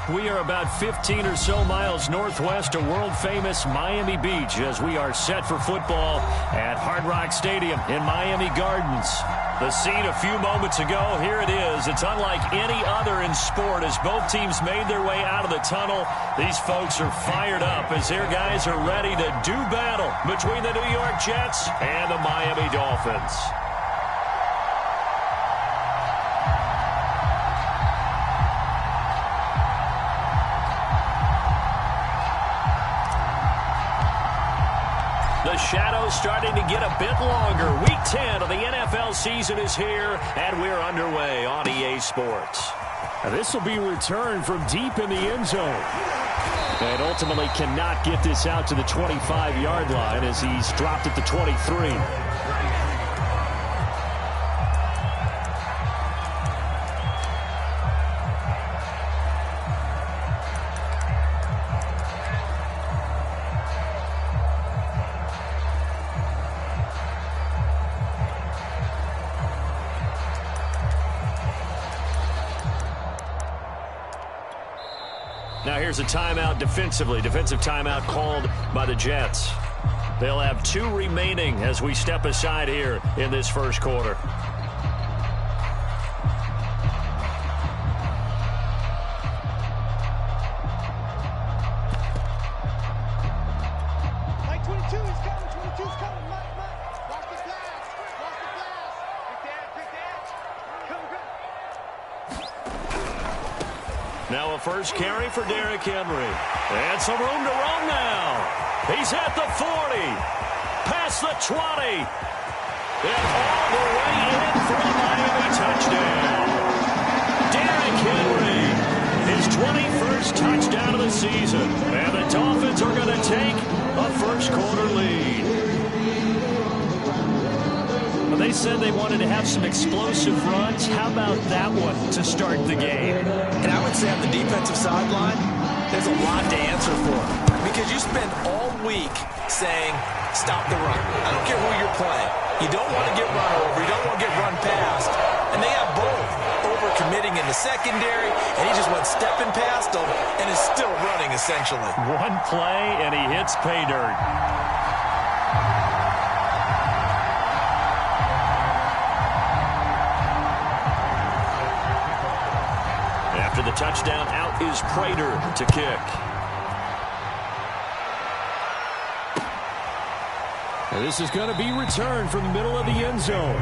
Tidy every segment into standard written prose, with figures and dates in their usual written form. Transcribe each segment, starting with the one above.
We are about 15 or so miles northwest of world-famous Miami Beach as we are set for football at Hard Rock Stadium in Miami Gardens. The scene a few moments ago, here it is. It's unlike any other in sport as both teams made their way out of the tunnel. These folks are fired up as their guys are ready to do battle between the New York Jets and the Miami Dolphins. The shadow's starting to get a bit longer. Week 10 of the NFL season is here, and we're underway on EA Sports. Now this will be a return from deep in the end zone. And ultimately cannot get this out to the 25-yard line as he's dropped at the 23. Now here's a timeout defensively. Defensive timeout called by the Jets. They'll have 2 remaining as we step aside here in this first quarter. Mike 22 is coming. 22 is coming. Mike. Watch the glass. Watch the glass. Pick that. Come. Now a first carry for Derrick Henry. And some room to run now. He's at the 40. Past the 20. And all the way in for a Miami touchdown. Derrick Henry, his 21st touchdown of the season. And the Dolphins are going to take a first quarter lead. They said they wanted to have some explosive runs. How about that one to start the game? And I would say on the defensive sideline, there's a lot to answer for. Because you spend all week saying, stop the run. I don't care who you're playing. You don't want to get run over. You don't want to get run past. And they have both. Over-committing in the secondary, and he just went stepping past them and is still running, essentially. One play, and he hits pay dirt. After the touchdown, out is Prater to kick. And this is going to be returned from the middle of the end zone.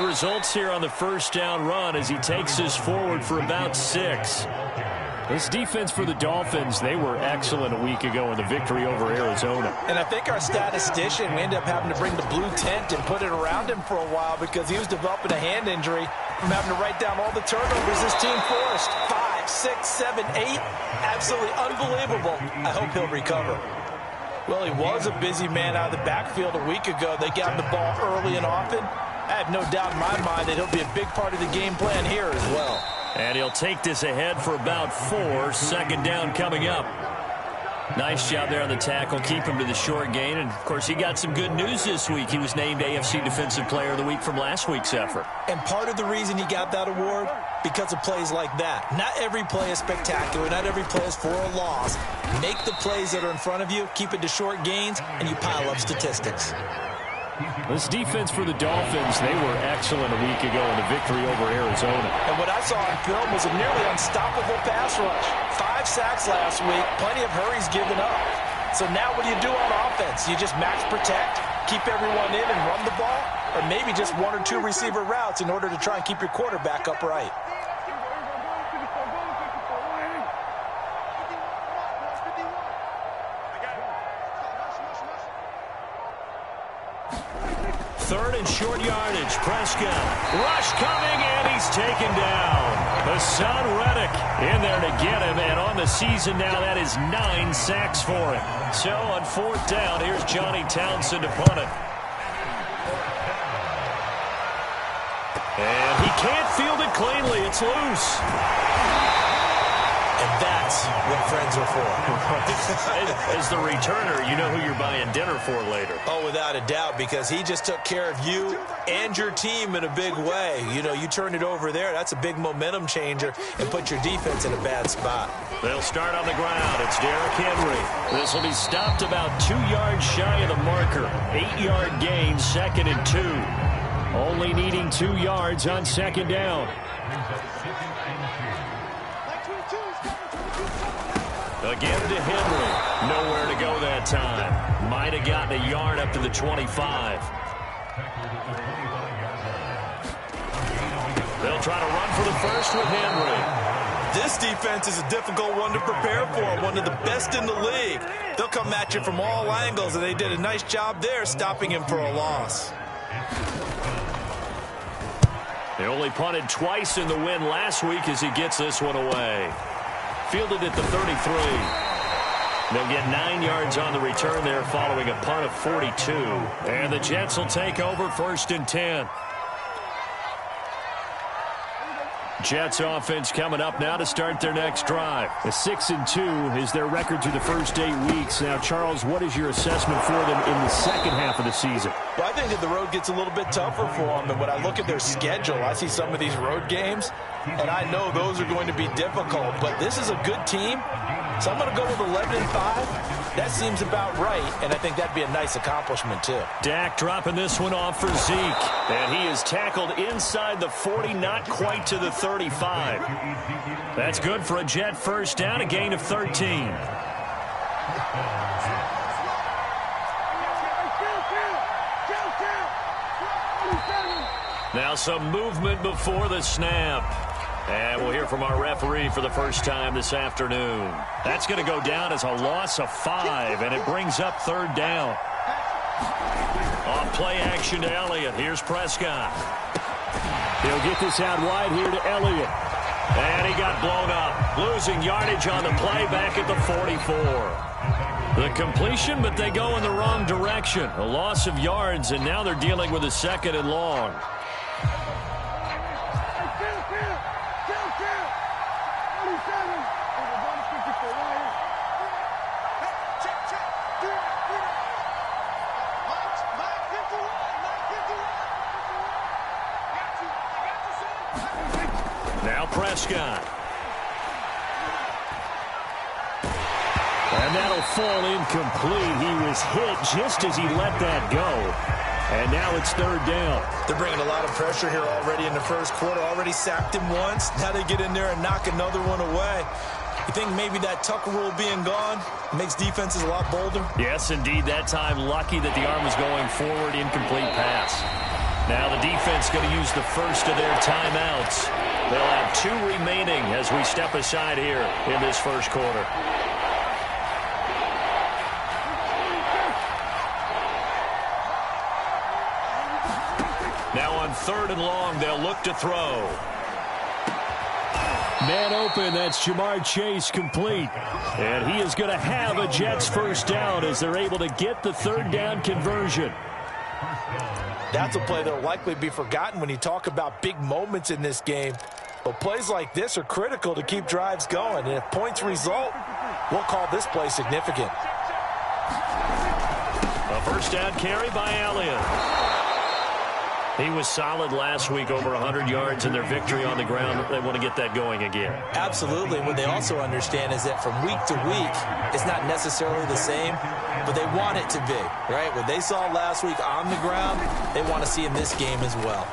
Results here on the first down run as he takes us forward for about 6. This defense for the Dolphins, they were excellent a week ago in the victory over Arizona. And I think our statistician, we ended up having to bring the blue tent and put it around him for a while because he was developing a hand injury from having to write down all the turnovers his team forced. 5, 6, 7, 8. Absolutely unbelievable. I hope he'll recover. Well, he was a busy man out of the backfield a week ago. They got him the ball early and often. I have no doubt in my mind that he'll be a big part of the game plan here as well. And he'll take this ahead for about 4. Second down coming up. Nice job there on the tackle. Keep him to the short gain. And, of course, he got some good news this week. He was named AFC Defensive Player of the Week from last week's effort. And part of the reason he got that award, because of plays like that. Not every play is spectacular. Not every play is for a loss. Make the plays that are in front of you, keep it to short gains, and you pile up statistics. This defense for the Dolphins, they were excellent a week ago in the victory over Arizona. And what I saw on film was a nearly unstoppable pass rush. 5 sacks last week, plenty of hurries given up. So now what do you do on offense? You just max protect, keep everyone in and run the ball? Or maybe just 1 or 2 receiver routes in order to try and keep your quarterback upright? Third and short yardage. Prescott. Rush coming, and he's taken down. Hassan Reddick in there to get him. And on the season now, that is 9 sacks for him. So on 4th down, here's Johnny Townsend to punt it. And he can't field it cleanly. It's loose. And that's what friends are for. As the returner, you know who you're buying dinner for later. Oh, without a doubt, because he just took care of you and your team in a big way. You know, you turn it over there, that's a big momentum changer, and put your defense in a bad spot. They'll start on the ground. It's Derrick Henry. This will be stopped about 2 yards shy of the marker. 8-yard gain, 2nd and 2. Only needing 2 yards on 2nd down. Again to Henry. Nowhere to go that time. Might have gotten a yard up to the 25. They'll try to run for the first with Henry. This defense is a difficult one to prepare for, one of the best in the league. They'll come at you from all angles, and they did a nice job there stopping him for a loss. They only punted twice in the win last week as he gets this one away. Fielded at the 33. They'll get 9 yards on the return there following a punt of 42. And the Jets will take over 1st and 10. Jets offense coming up now to start their next drive. A 6-2 is their record through the first 8 weeks. Now, Charles, what is your assessment for them in the second half of the season? Well, I think that the road gets a little bit tougher for them. And when I look at their schedule, I see some of these road games, and I know those are going to be difficult. But this is a good team, so I'm going to go with 11-5. That seems about right, and I think that'd be a nice accomplishment, too. Dak dropping this one off for Zeke. And he is tackled inside the 40, not quite to the 35. That's good for a Jet first down, a gain of 13. Now some movement before the snap. And we'll hear from our referee for the first time this afternoon. That's going to go down as a loss of 5, and it brings up 3rd down. Off play action to Elliott. Here's Prescott. He'll get this out wide here to Elliott. And he got blown up. Losing yardage on the play back at the 44. The completion, but they go in the wrong direction. A loss of yards, and now they're dealing with a 2nd and long. Now Prescott. And that'll fall incomplete. He was hit just as he let that go. And now it's 3rd down. They're bringing a lot of pressure here already in the first quarter. Already sacked him once. Now they get in there and knock another one away. You think maybe that Tucker rule being gone makes defenses a lot bolder? Yes, indeed. That time lucky that the arm was going forward. Incomplete pass. Now the defense going to use the first of their timeouts. They'll have 2 remaining as we step aside here in this first quarter. Now on 3rd and long, they'll look to throw. Man open, that's Jamar Chase complete. And he is going to have a Jets first down as they're able to get the 3rd down conversion. That's a play that will likely be forgotten when you talk about big moments in this game. But plays like this are critical to keep drives going. And if points result, we'll call this play significant. A first down carry by Elliott. He was solid last week, over 100 yards in their victory on the ground. They want to get that going again. Absolutely. What they also understand is that from week to week, it's not necessarily the same, but they want it to be, right? What they saw last week on the ground, they want to see in this game as well.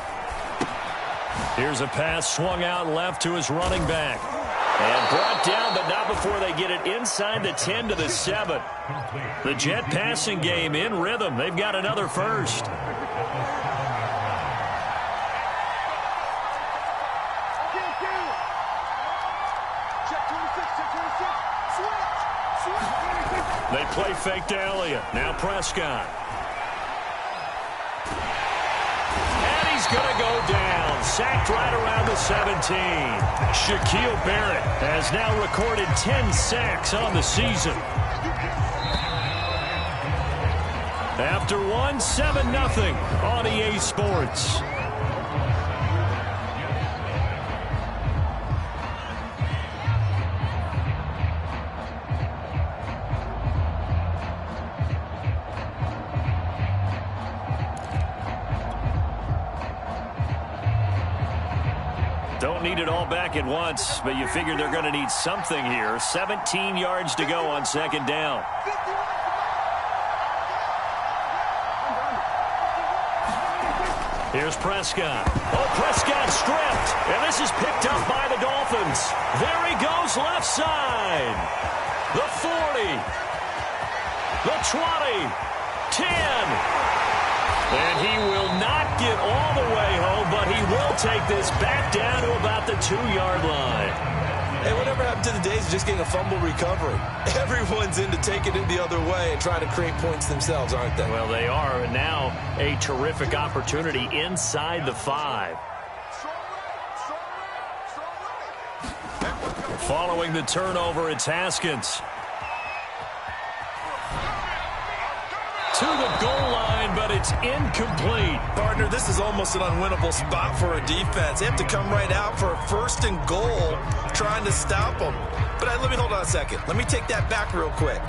Here's a pass swung out left to his running back. And brought down, but not before they get it inside the 10 to the 7. The Jet passing game in rhythm. They've got another first. They play fake to Elliott. Now Prescott. And he's going to go down. Sacked right around the 17. Shaquille Barrett has now recorded 10 sacks on the season. After one, 7-0 on EA Sports. Don't need it all back at once, but you figure they're going to need something here. 17 yards to go on second down. Here's Prescott. Oh, Prescott stripped. And this is picked up by the Dolphins. There he goes left side. The 40. The 20. 10. And he will not get all the way home, but he will take this back down to about the 2-yard line. Hey, whatever happened to the days of just getting a fumble recovery? Everyone's into taking it the other way and trying to create points themselves, aren't they? Well, they are. And now a terrific opportunity inside the 5. Following the turnover, it's Haskins. To the goal line, but it's incomplete. Partner, this is almost an unwinnable spot for a defense. They have to come right out for a 1st and goal, trying to stop them. But let me hold on a second. Let me take that back real quick.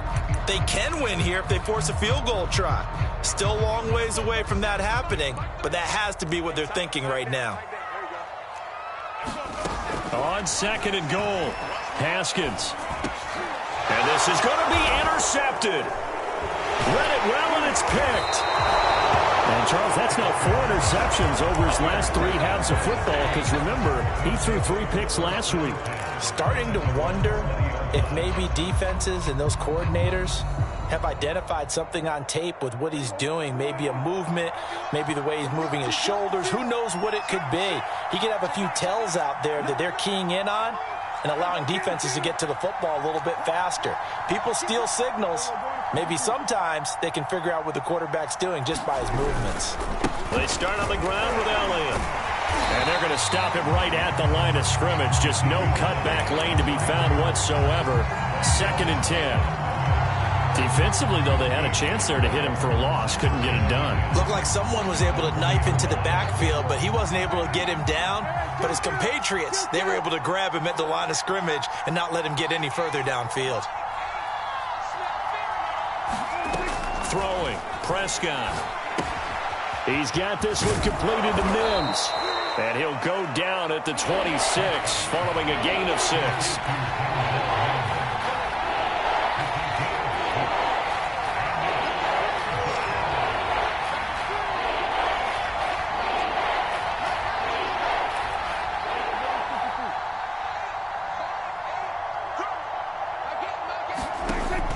They can win here if they force a field goal try. Still a long ways away from that happening, but that has to be what they're thinking right now. On 2nd and goal, Haskins. And this is going to be intercepted. Read it well, and it's picked. And, Charles, that's now 4 interceptions over his last 3 halves of football, because, remember, he threw 3 picks last week. Starting to wonder if maybe defenses and those coordinators have identified something on tape with what he's doing. Maybe a movement, maybe the way he's moving his shoulders. Who knows what it could be? He could have a few tells out there that they're keying in on and allowing defenses to get to the football a little bit faster. People steal signals. Maybe sometimes they can figure out what the quarterback's doing just by his movements. They start on the ground with Elliott. And they're going to stop him right at the line of scrimmage. Just no cutback lane to be found whatsoever. 2nd and 10. Defensively, though, they had a chance there to hit him for a loss. Couldn't get it done. Looked like someone was able to knife into the backfield, but he wasn't able to get him down. But his compatriots, they were able to grab him at the line of scrimmage and not let him get any further downfield. Throwing, Prescott. He's got this one completed to Mims. And he'll go down at the 26, following a gain of 6.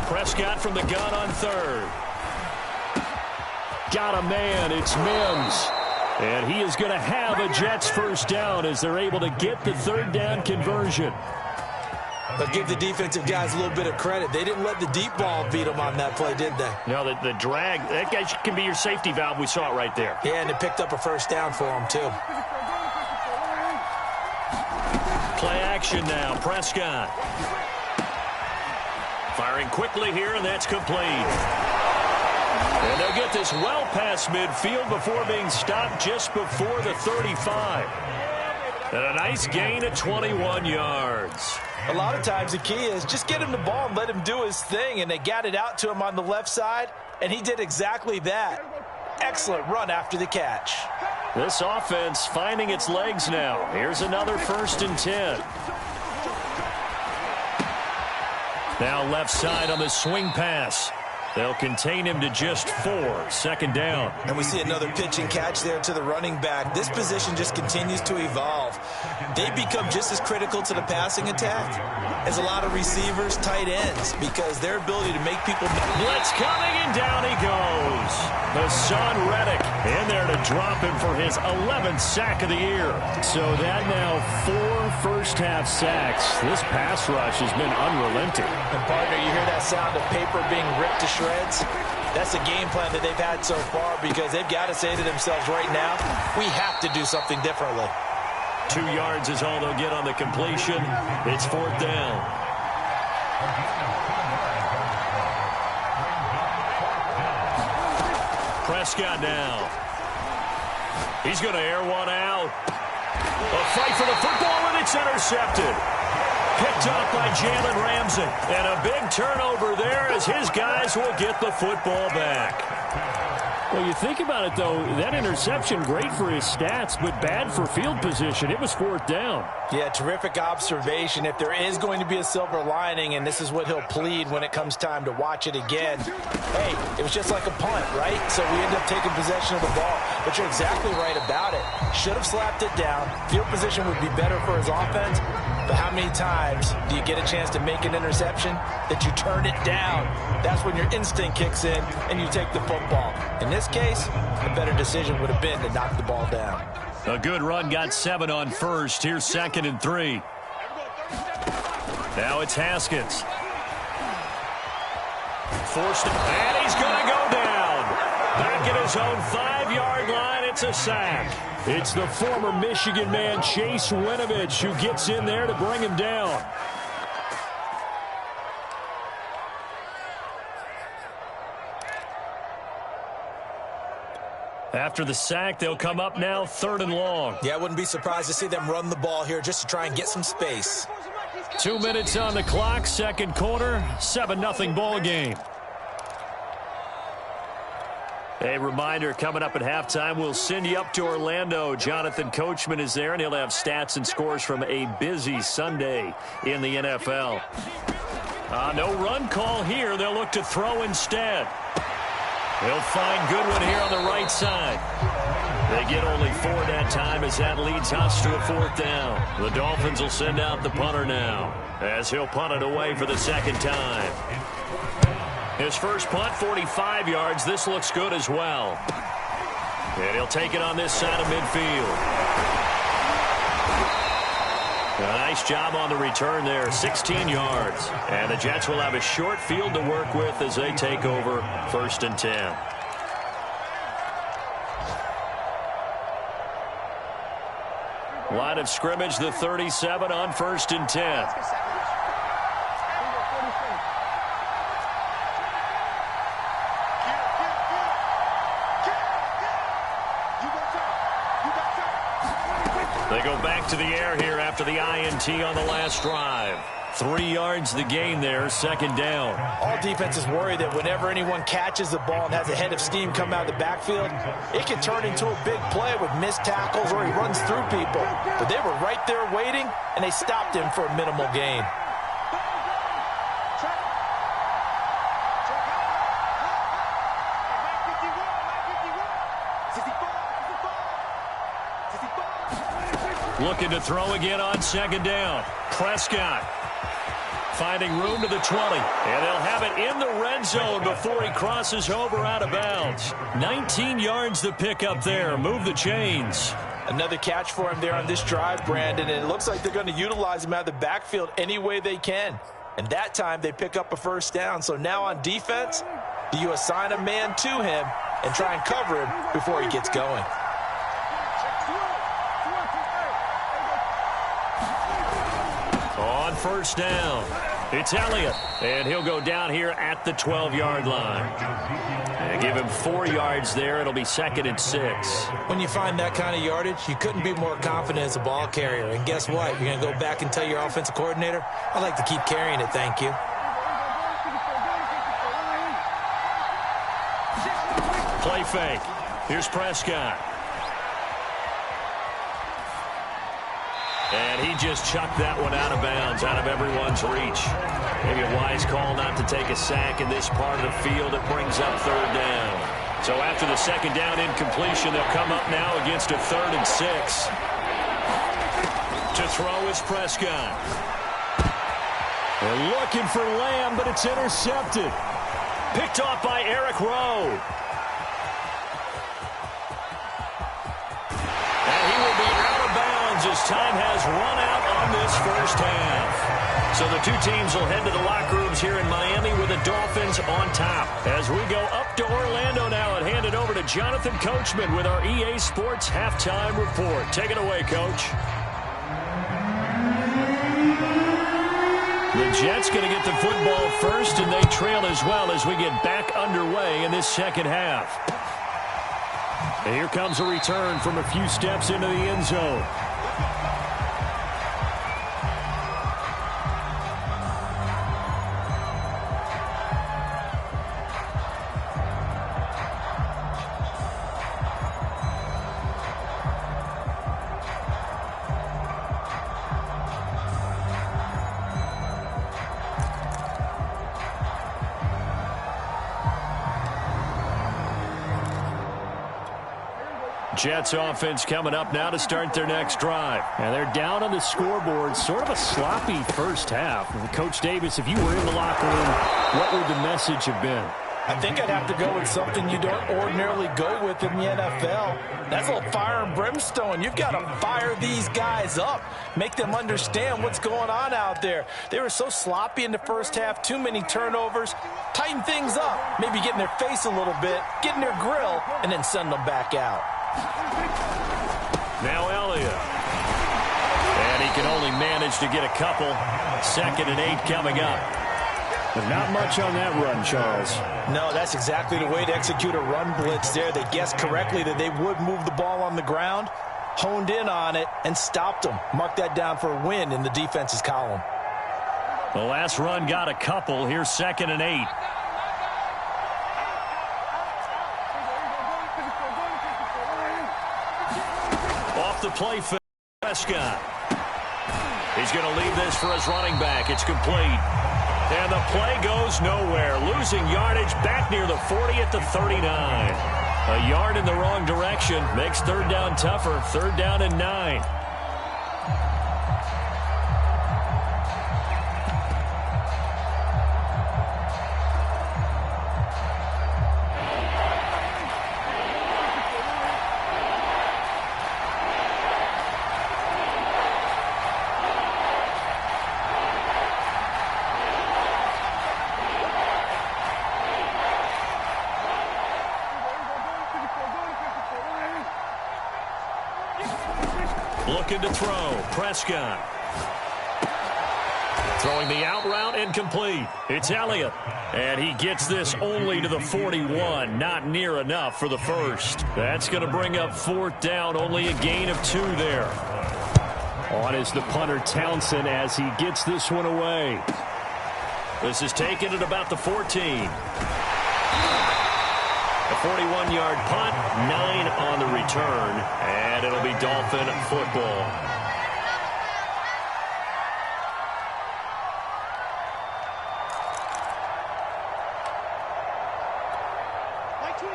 Prescott from the gun on 3rd. Got a man, it's Mims. And he is going to have a Jets 1st down as they're able to get the 3rd down conversion. But give the defensive guys a little bit of credit. They didn't let the deep ball beat them on that play, did they? No, the drag, that guy can be your safety valve. We saw it right there. Yeah, and it picked up a 1st down for him, too. Play action now, Prescott. Firing quickly here, and that's complete. And they'll get this well past midfield before being stopped just before the 35. And a nice gain of 21 yards. A lot of times the key is just get him the ball and let him do his thing, and they got it out to him on the left side, and he did exactly that. Excellent run after the catch. This offense finding its legs now. Here's another 1st and 10. Now left side on the swing pass. They'll contain him to just 4. 2nd down. And we see another pitch and catch there to the running back. This position just continues to evolve. They become just as critical to the passing attack as a lot of receivers, tight ends, because their ability to make people... Blitz coming, and down he goes. Hassan Reddick in there to drop him for his 11th sack of the year. So that now 4 first-half sacks. This pass rush has been unrelenting. And, partner, you hear that sound of paper being ripped to shreds? That's the game plan that they've had so far, because they've got to say to themselves right now, we have to do something differently. 2 yards is all they'll get on the completion. It's 4th down. Prescott now. He's going to air one out. A fight for the football, and it's intercepted. Picked up by Jalen Ramsey. And a big turnover there as his guys will get the football back. Well, you think about it, though, that interception, great for his stats, but bad for field position. It was 4th down. Yeah, terrific observation. If there is going to be a silver lining, and this is what he'll plead when it comes time to watch it again, hey, it was just like a punt, right? So we end up taking possession of the ball. But you're exactly right about it. Should have slapped it down. Field position would be better for his offense. But how many times do you get a chance to make an interception that you turn it down? That's when your instinct kicks in and you take the football. In this case, the better decision would have been to knock the ball down. A good run got 7 on first. Here's 2nd and 3. Now it's Haskins. Forced it, and he's going to go down. Back at his own 5-yard line, it's a sack. It's the former Michigan man, Chase Winovich, who gets in there to bring him down. After the sack, they'll come up now 3rd and long. Yeah, I wouldn't be surprised to see them run the ball here just to try and get some space. 2 minutes on the clock, 2nd quarter, 7-0 ball game. A reminder, coming up at halftime, we'll send you up to Orlando. Jonathan Coachman is there, and he'll have stats and scores from a busy Sunday in the NFL. No run call here. They'll look to throw instead. They'll find Goodwin here on the right side. They get only 4 that time as that leads us to a 4th down. The Dolphins will send out the punter now as he'll punt it away for the 2nd time. His first punt, 45 yards. This looks good as well. And he'll take it on this side of midfield. A nice job on the return there, 16 yards. And the Jets will have a short field to work with as they take over 1st and 10. Line of scrimmage, the 37 on 1st and 10. They go back to the air here after the INT on the last drive. 3 yards the gain there, 2nd down. All defenses worry that whenever anyone catches the ball and has a head of steam come out of the backfield, it can turn into a big play with missed tackles or he runs through people. But they were right there waiting, and they stopped him for a minimal gain. Looking to throw again on 2nd down. Prescott finding room to the 20. And they'll have it in the red zone before he crosses over out of bounds. 19 yards to pick up there. Move the chains. Another catch for him there on this drive, Brandon, and it looks like they're going to utilize him out of the backfield any way they can. And that time they pick up a 1st down. So now on defense, do you assign a man to him and try and cover him before he gets going? On 1st down, it's Elliott, and he'll go down here at the 12-yard line. And give him 4 yards there. It'll be 2nd and 6. When you find that kind of yardage, you couldn't be more confident as a ball carrier. And guess what? You're going to go back and tell your offensive coordinator, I'd like to keep carrying it, thank you. Play fake. Here's Prescott. And he just chucked that one out of bounds, out of everyone's reach. Maybe a wise call not to take a sack in this part of the field. It brings up 3rd down. So after the 2nd down incompletion, they'll come up now against a 3rd and 6. To throw is Prescott. They're looking for Lamb, but it's intercepted. Picked off by Eric Rowe. As time has run out on this 1st half. So the 2 teams will head to the locker rooms here in Miami with the Dolphins on top. As we go up to Orlando now and hand it over to Jonathan Coachman with our EA Sports Halftime Report. Take it away, Coach. The Jets going to get the football first, and they trail as well as we get back underway in this 2nd half. And here comes a return from a few steps into the end zone. Jets offense coming up now to start their next drive. And they're down on the scoreboard. Sort of a sloppy first half. Coach Davis, if you were in the locker room, what would the message have been? I think I'd have to go with something you don't ordinarily go with in the NFL. That's a little fire and brimstone. You've got to fire these guys up. Make them understand what's going on out there. They were so sloppy in the first half. Too many turnovers. Tighten things up. Maybe get in their face a little bit. Get in their grill. And then send them back out. Now Elliott. And he can only manage to get a couple. 2nd and 8 coming up. But not much on that run, Charles. No, that's exactly the way to execute a run blitz there. They guessed correctly that they would move the ball on the ground, honed in on it, and stopped them. Mark that down for a win in the defense's column. The last run got a couple. Here's 2nd and 8. Off the play for Prescott. He's going to leave this for his running back. It's complete. And the play goes nowhere. Losing yardage back near the 40 at the 39. A yard in the wrong direction makes 3rd down tougher. 3rd down and 9. Looking to throw. Prescott. Throwing the out route incomplete. It's Elliott. And he gets this only to the 41. Not near enough for the first. That's going to bring up 4th down. Only a gain of 2 there. On is the punter Townsend as he gets this one away. This is taken at about the 14. A 41-yard punt, 9 on the return, and it'll be Dolphin football.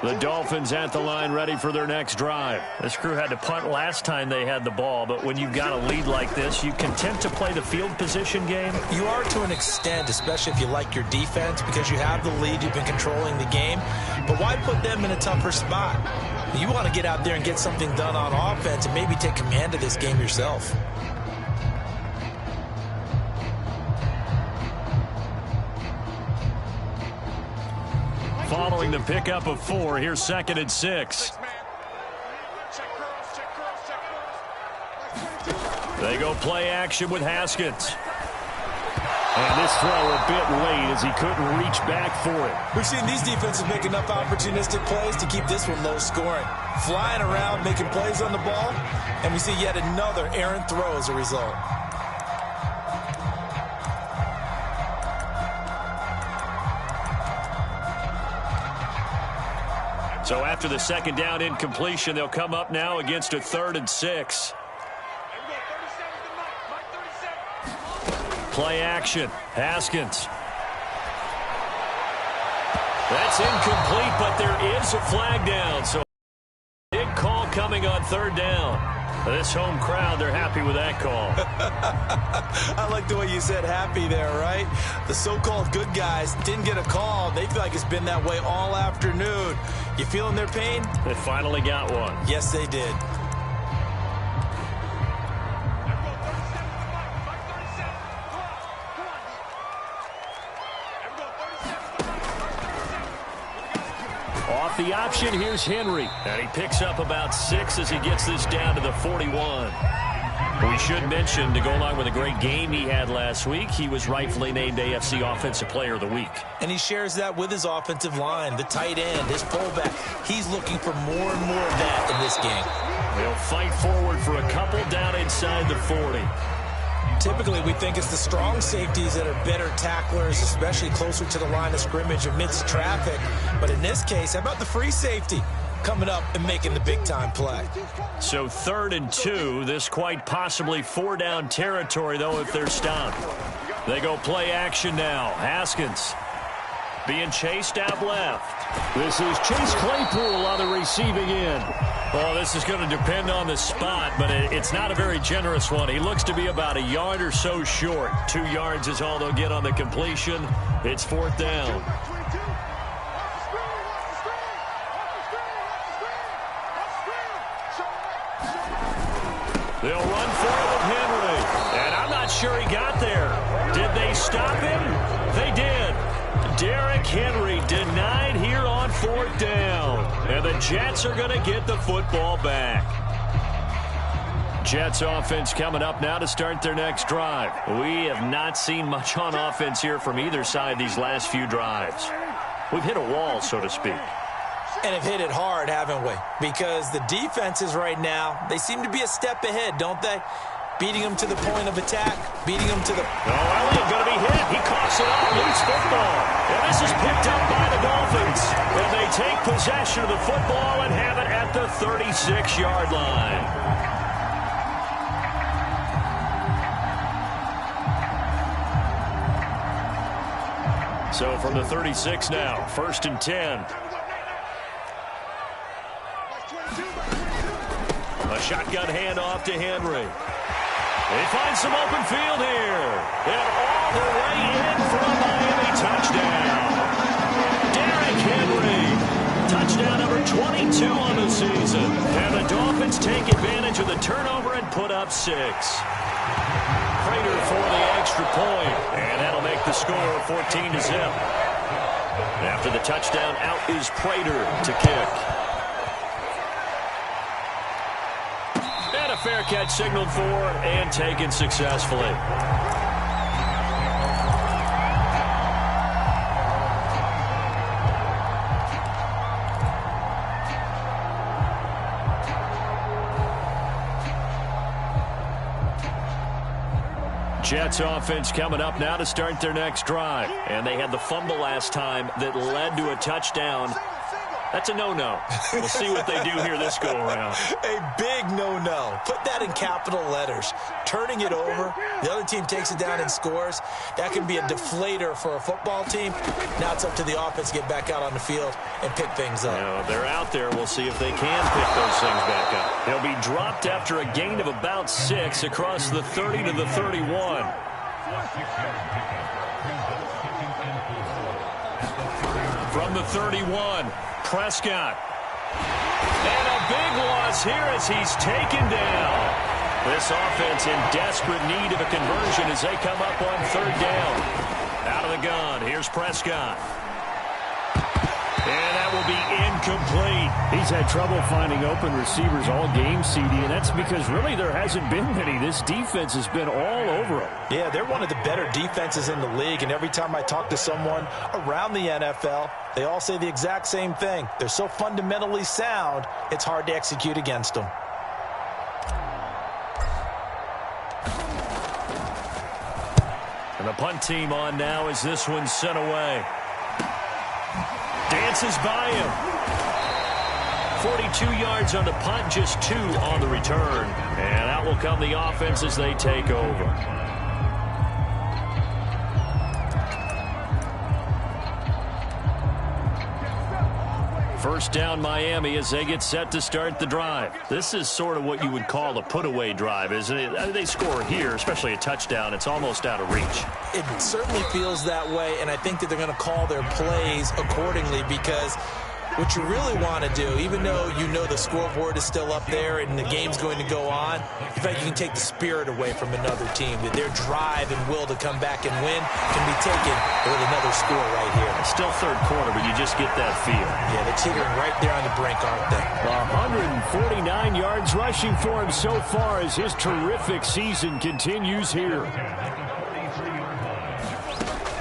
The Dolphins at the line ready for their next drive. This crew had to punt last time they had the ball, but when you've got a lead like this, you content to play the field position game? You are to an extent, especially if you like your defense, because you have the lead, you've been controlling the game. But why put them in a tougher spot? You want to get out there and get something done on offense and maybe take command of this game yourself. Following the pickup of 4, here's 2nd and 6. They go play action with Haskins. And this throw a bit late as he couldn't reach back for it. We've seen these defenses make enough opportunistic plays to keep this one low scoring. Flying around, making plays on the ball, and we see yet another errant throw as a result. So after the 2nd down incompletion, they'll come up now against a 3rd and 6. Play action. Haskins. That's incomplete, but there is a flag down. So big call coming on 3rd down. This home crowd, they're happy with that call. I like the way you said happy there, right? The so-called good guys didn't get a call. They feel like it's been that way all afternoon. You feeling their pain? They finally got one. Yes, they did. Off the option, here's Henry. And he picks up about 6 as he gets this down to the 41. We should mention, to go along with a great game he had last week, he was rightfully named AFC Offensive Player of the Week. And he shares that with his offensive line, the tight end, his fullback. He's looking for more and more of that in this game. They'll fight forward for a couple down inside the 40. Typically, we think it's the strong safeties that are better tacklers, especially closer to the line of scrimmage amidst traffic. But in this case, how about the free safety coming up and making the big-time play? So 3rd and 2, this quite possibly 4-down territory, though, if they're stopped. They go play action now. Haskins. being chased out left. This is Chase Claypool on the receiving end. Well, this is going to depend on the spot, but it's not a very generous one. He looks to be about a yard or so short. 2 yards is all they'll get on the completion. It's 4th down. They'll run for it with Henry. And I'm not sure he got there. Did they stop him? They did. Derrick Henry denied here on 4th down. And the Jets are going to get the football back. Jets offense coming up now to start their next drive. We have not seen much on offense here from either side these last few drives. We've hit a wall, so to speak. And have hit it hard, haven't we? Because the defenses right now, they seem to be a step ahead, don't they? Beating them to the point of attack, beating them to the... Oh, Elliott going to be hit. He coughs it up, loose football. And this is picked up by the Dolphins. And they take possession of the football and have it at the 36-yard line. So from the 36 now, 1st and 10. A shotgun handoff to Henry. They find some open field here. And all the way in for a Miami touchdown. Derrick Henry. Touchdown number 22 on the season. And the Dolphins take advantage of the turnover and put up 6. Prater for the extra point. And that'll make the score 14-0. After the touchdown, out is Prater to kick. And a fair catch signaled for and taken successfully. Jets offense coming up now to start their next drive. And they had the fumble last time that led to a touchdown. That's a no-no. We'll see what they do here this go-around. A big no-no. Put that in capital letters. Turning it over, the other team takes it down and scores. That can be a deflator for a football team. Now it's up to the offense to get back out on the field and pick things up. Now, they're out there. We'll see if they can pick those things back up. They'll be dropped after a gain of about 6 across the 30 to the 31. From the 31, Prescott. And a big loss here as he's taken down. This offense in desperate need of a conversion as they come up on 3rd down. Out of the gun, here's Prescott. And that will be incomplete. He's had trouble finding open receivers all game, CD, and that's because really there hasn't been many. This defense has been all over him. Yeah, they're one of the better defenses in the league, and every time I talk to someone around the NFL, they all say the exact same thing. They're so fundamentally sound, it's hard to execute against them. And the punt team on now as this one's sent away. Dances by him. 42 yards on the punt, just 2 on the return. And out will come the offense as they take over. First down Miami as they get set to start the drive. This is sort of what you would call a put-away drive, isn't it? They score here, especially a touchdown. It's almost out of reach. It certainly feels that way, and I think that they're going to call their plays accordingly because what you really want to do, even though you know the scoreboard is still up there and the game's going to go on, in fact, you can take the spirit away from another team. That their drive and will to come back and win can be taken with another score right here. It's still 3rd quarter, but you just get that feel. Yeah, they're teetering right there on the brink, aren't they? 149 yards rushing for him so far as his terrific season continues here.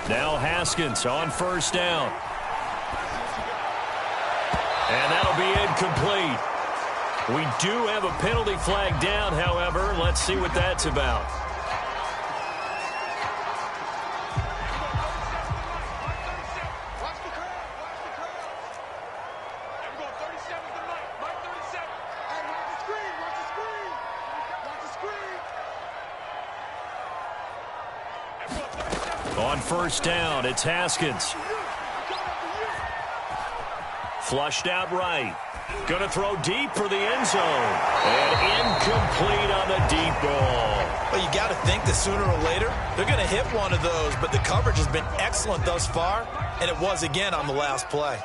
Now Haskins on 1st down. And that'll be incomplete. We do have a penalty flag down, however. Let's see what that's about. On 1st down, it's Haskins. Flushed out right. Going to throw deep for the end zone. And incomplete on the deep ball. Well, you got to think that sooner or later, they're going to hit one of those, but the coverage has been excellent thus far, and it was again on the last play.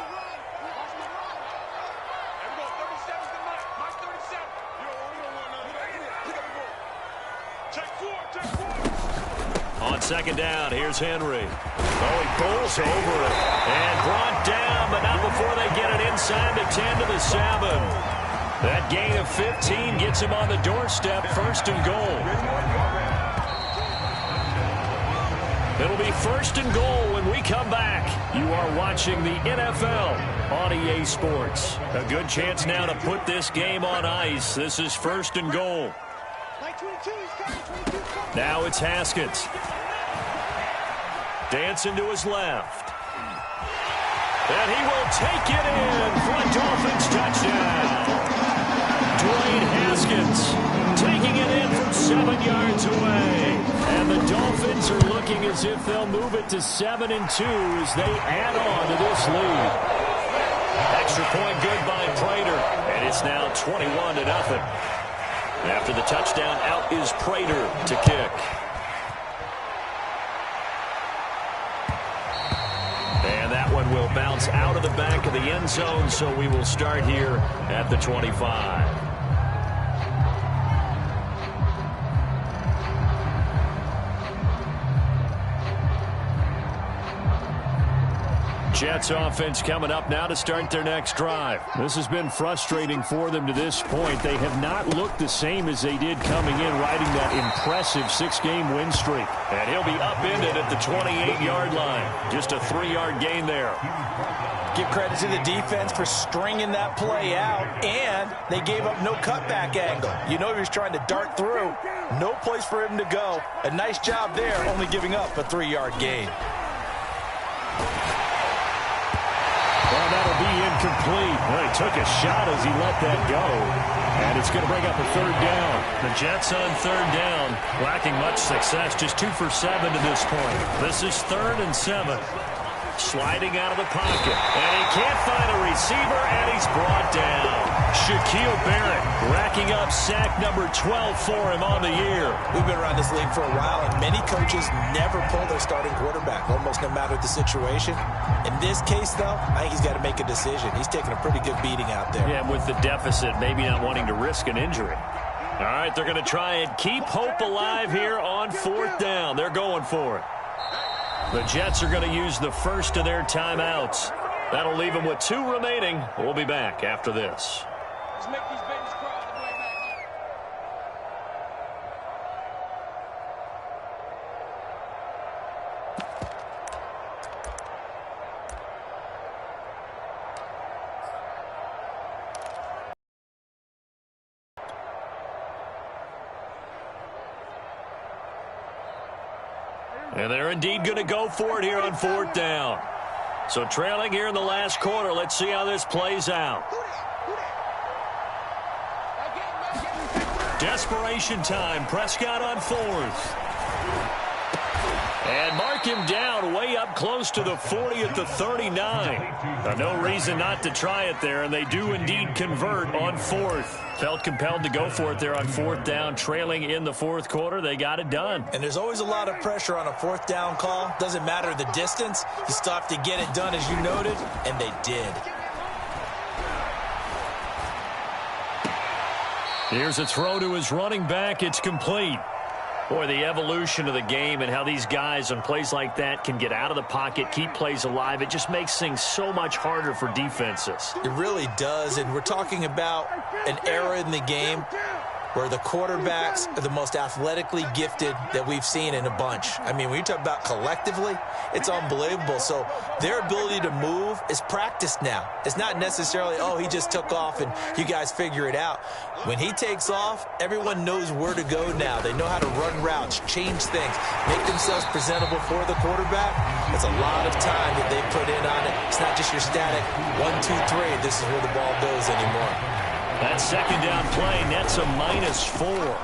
On second down, here's Henry. Oh, he pulls over it. And brought down, but not before they get it inside the 10 to the 7. That gain of 15 gets him on the doorstep, first and goal. It'll be first and goal when we come back. You are watching the NFL on EA Sports. A good chance now to put this game on ice. This is first and goal. Now it's Haskins. Dancing to his left. And he will take it in for a Dolphins touchdown. Dwayne Haskins taking it in from 7 yards away. And the Dolphins are looking as if they'll move it to 7-2 as they add on to this lead. Extra point good by Prater. And it's now 21-0. After the touchdown, out is Prater to kick. And that one will bounce out of the back of the end zone, so we will start here at the 25. Jets offense coming up now to start their next drive. This has been frustrating for them to this point. They have not looked the same as they did coming in, riding that impressive 6-game win streak. And he'll be upended at the 28-yard line. Just a 3-yard gain there. Give credit to the defense for stringing that play out, and they gave up no cutback angle. You know he was trying to dart through. No place for him to go. A nice job there, only giving up a 3-yard gain. Well, that'll be incomplete. Well, he took a shot as he let that go. And it's going to bring up a third down. The Jets on third down, lacking much success. Just 2 for 7 to this point. This is 3rd and 7. Sliding out of the pocket. And he can't find a receiver, and he's brought down. Shaquille Barrett racking up sack number 12 for him on the year. We've been around this league for a while, and many coaches never pull their starting quarterback, almost no matter the situation. In this case, though, I think he's got to make a decision. He's taking a pretty good beating out there. Yeah, with the deficit, maybe not wanting to risk an injury. All right, they're going to try and keep hope alive here on 4th down. They're going for it. The Jets are going to use the first of their timeouts. That'll leave them with 2 remaining. We'll be back after this. Let's make these babies cry on the way back. And they're indeed going to go for it here on 4th down. So trailing here in the last quarter. Let's see how this plays out. Desperation time. Prescott on 4th. And mark him down way up close to the 40 at the 39. Now, no reason not to try it there, and they do indeed convert on 4th. Felt compelled to go for it there on 4th down, trailing in the 4th quarter. They got it done. And there's always a lot of pressure on a 4th down call. Doesn't matter the distance. You still have to get it done, as you noted, and they did. Here's a throw to his running back. It's complete. Boy, the evolution of the game and how these guys on plays like that can get out of the pocket, keep plays alive, it just makes things so much harder for defenses. It really does, and we're talking about an era in the game where the quarterbacks are the most athletically gifted that we've seen in a bunch. I mean, when you talk about collectively, it's unbelievable. So their ability to move is practiced now. It's not necessarily, oh, he just took off and you guys figure it out. When he takes off, everyone knows where to go now. They know how to run routes, change things, make themselves presentable for the quarterback. It's a lot of time that they put in on it. It's not just your static 1, 2, 3. This is where the ball goes anymore. That second down play nets a -4.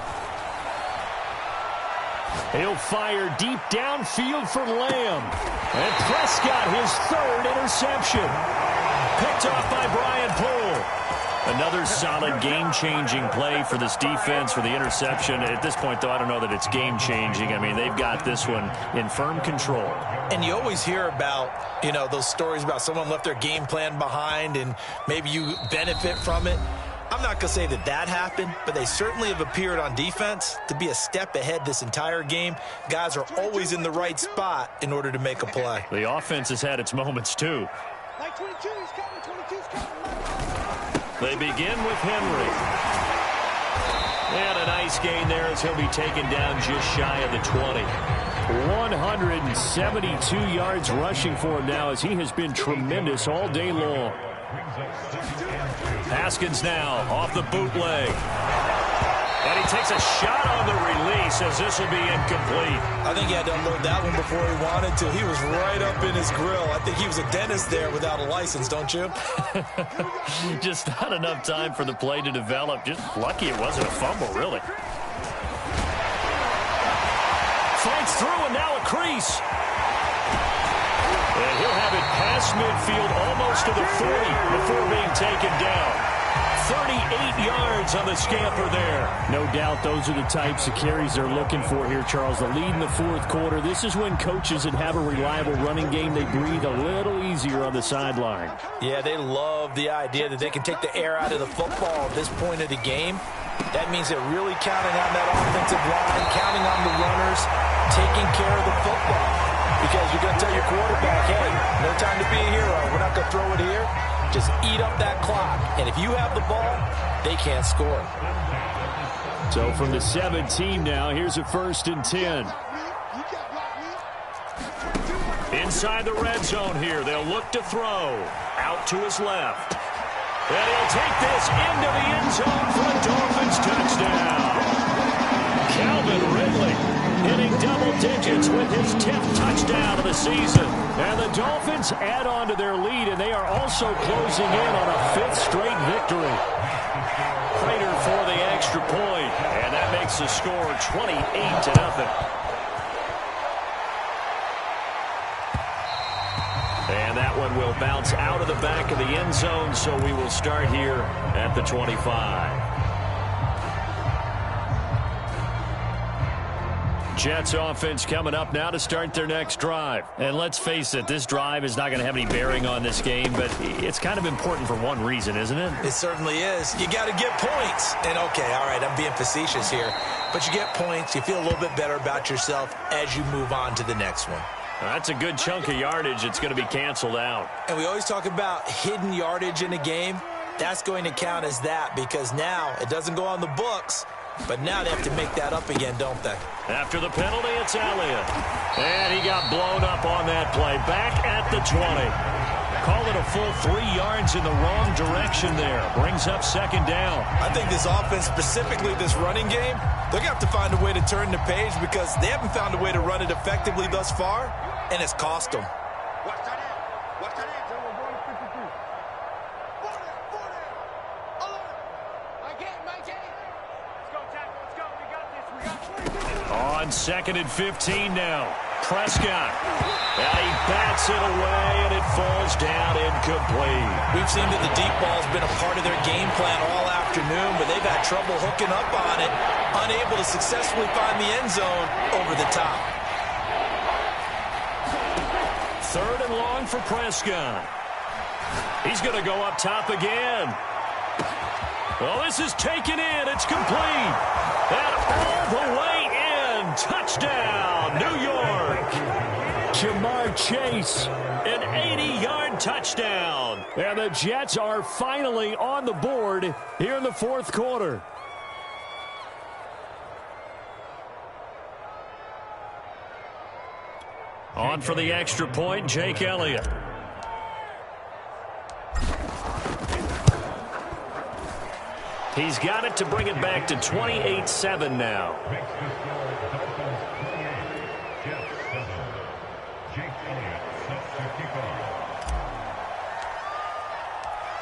He'll fire deep downfield for Lamb. And Prescott, his 3rd interception. picked off by Brian Poole. Another solid game-changing play for this defense for the interception. At this point, though, I don't know that it's game-changing. I mean, they've got this one in firm control. And you always hear about, you know, those stories about someone left their game plan behind and maybe you benefit from it. I'm not going to say that that happened, but they certainly have appeared on defense to be a step ahead this entire game. Guys are always in the right spot in order to make a play. The offense has had its moments, too. Like 22's coming, 22's coming. They begin with Henry. And a nice gain there as he'll be taken down just shy of the 20. 172 yards rushing for him now as he has been tremendous all day long. Haskins now off the bootleg. And he takes a shot on the release as this will be incomplete. I think he had to unload that one before he wanted to. He was right up in his grill. I think he was a dentist there without a license, don't you? Just not enough time for the play to develop. Just lucky it wasn't a fumble, really. Fights through and now a crease. And he'll have it past midfield almost to the 40 before being taken down. 38 yards on the scamper there. No doubt those are the types of carries they're looking for here, Charles. The lead in the fourth quarter. This is when coaches that have a reliable running game, they breathe a little easier on the sideline. Yeah, they love the idea that they can take the air out of the football at this point of the game. That means they're really counting on that offensive line, counting on the runners, taking care of the football. Because you're going to tell your quarterback, hey, no time to be a hero. We're not going to throw it here. Just eat up that clock. And if you have the ball, they can't score. So from the 17 now, here's a 1st and 10. Inside the red zone here. They'll look to throw. Out to his left. And he'll take this into the end zone for a Dolphins touchdown. Calvin Ridley hitting double digits with his 10th touchdown of the season. And the Dolphins add on to their lead, and they are also closing in on a 5th straight victory. Prater for the extra point, and that makes the score 28-0. And that one will bounce out of the back of the end zone, so we will start here at the 25. Jets offense coming up now to start their next drive. And let's face it, this drive is not going to have any bearing on this game, but it's kind of important for one reason, isn't it? It certainly is. You got to get points. And, okay, all right, I'm being facetious here. But you get points, you feel a little bit better about yourself as you move on to the next one. That's a good chunk of yardage. It's going to be canceled out. And we always talk about hidden yardage in a game. That's going to count as that because now it doesn't go on the books. But now they have to make that up again, don't they? After the penalty, it's Elliott. And he got blown up on that play. Back at the 20. Call it a full 3 yards in the wrong direction there. Brings up 2nd down. I think this offense, specifically this running game, they're going to have to find a way to turn the page because they haven't found a way to run it effectively thus far, and it's cost them. Watch that end. Watch that end. We're going to 52. 40. My game. Let's go, tackle. Let's go. We got this. We got On 2nd and 15 now. Prescott. And he bats it away, and it falls down incomplete. We've seen that the deep ball's been a part of their game plan all afternoon, but they've had trouble hooking up on it, unable to successfully find the end zone over the top. 3rd and long for Prescott. He's going to go up top again. Well, this is taken in. It's complete. And all the way in. Touchdown, New York. Jamar Chase. An 80-yard touchdown. And the Jets are finally on the board here in the 4th quarter. On for the extra point, Jake Elliott. He's got it to bring it back to 28-7 now.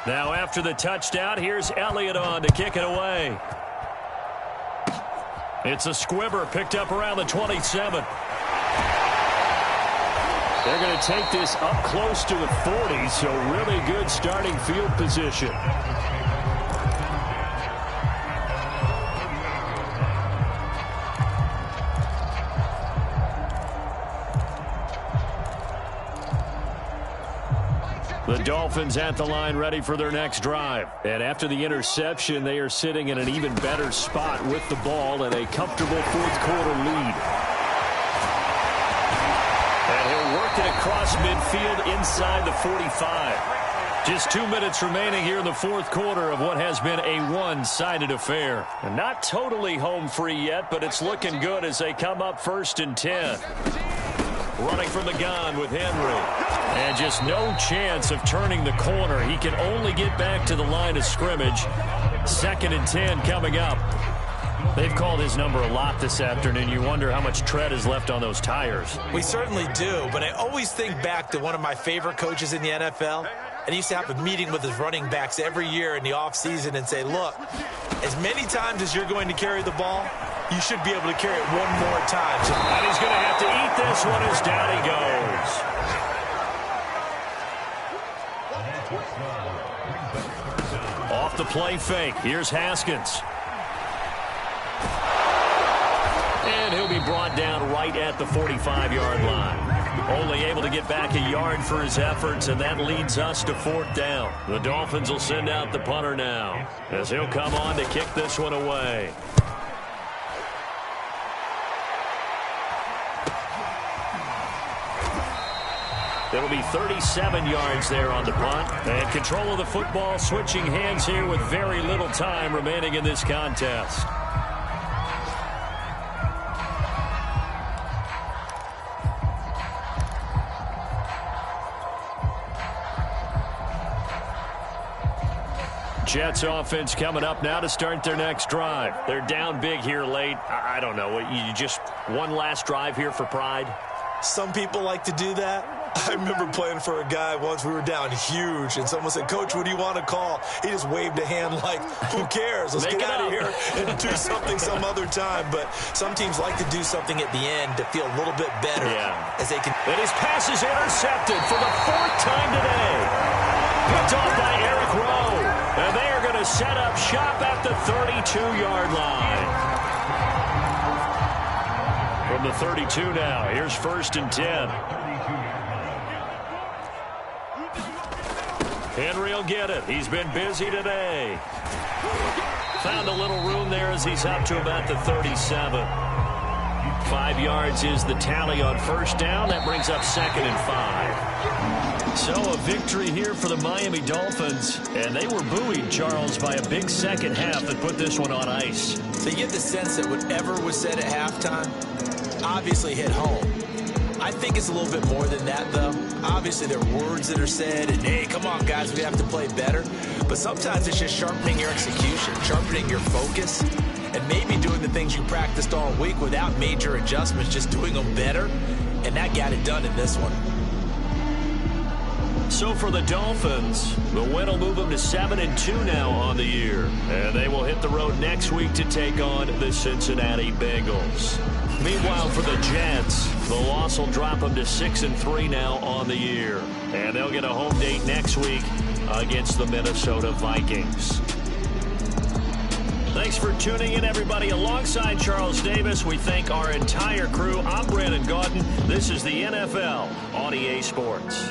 Now after the touchdown, here's Elliott on to kick it away. It's a squibber picked up around the 27. They're going to take this up close to the 40, so really good starting field position. The Dolphins at the line ready for their next drive. And after the interception, they are sitting in an even better spot with the ball and a comfortable fourth-quarter lead. And he'll work it across midfield inside the 45. Just 2 minutes remaining here in the fourth quarter of what has been a one-sided affair. And not totally home free yet, but it's looking good as they come up 1st and 10. Running from the gun with Henry. And just no chance of turning the corner. He can only get back to the line of scrimmage. 2nd and 10 coming up. They've called his number a lot this afternoon. You wonder how much tread is left on those tires. We certainly do, but I always think back to one of my favorite coaches in the NFL. And he used to have a meeting with his running backs every year in the offseason and say, look, as many times as you're going to carry the ball, you should be able to carry it one more time. And he's going to have to eat this one as down he goes. Off the play fake. Here's Haskins. And he'll be brought down right at the 45-yard line. Only able to get back a yard for his efforts, and that leads us to 4th down. The Dolphins will send out the punter now as he'll come on to kick this one away. It'll be 37 yards there on the punt. And control of the football switching hands here with very little time remaining in this contest. Jets offense coming up now to start their next drive. They're down big here late. I don't know. You just one last drive here for pride? Some people like to do that. I remember playing for a guy once. We were down huge, and someone said, Coach, what do you want to call? He just waved a hand like, who cares? Let's get out of here and do something some other time. But some teams like to do something at the end to feel a little bit better. As they can. And his pass is intercepted for the 4th time today. Picked off by Eric Rowe. And they are going to set up shop at the 32-yard line. From the 32 now, here's 1st and 10. Henry will get it. He's been busy today. Found a little room there as he's up to about the 37. 5 yards is the tally on 1st down. That brings up 2nd and 5. So a victory here for the Miami Dolphins. And they were buoyed, Charles, by a big second half that put this one on ice. So you get the sense that whatever was said at halftime obviously hit home. I think it's a little bit more than that, though. Obviously, there are words that are said, and, hey, come on, guys, we have to play better. But sometimes it's just sharpening your execution, sharpening your focus, and maybe doing the things you practiced all week without major adjustments, just doing them better, and that got it done in this one. So for the Dolphins, the win will move them to 7-2 now on the year. And they will hit the road next week to take on the Cincinnati Bengals. Meanwhile, for the Jets, the loss will drop them to 6-3 now on the year. And they'll get a home date next week against the Minnesota Vikings. Thanks for tuning in, everybody. Alongside Charles Davis, we thank our entire crew. I'm Brandon Gaudin. This is the NFL on EA Sports.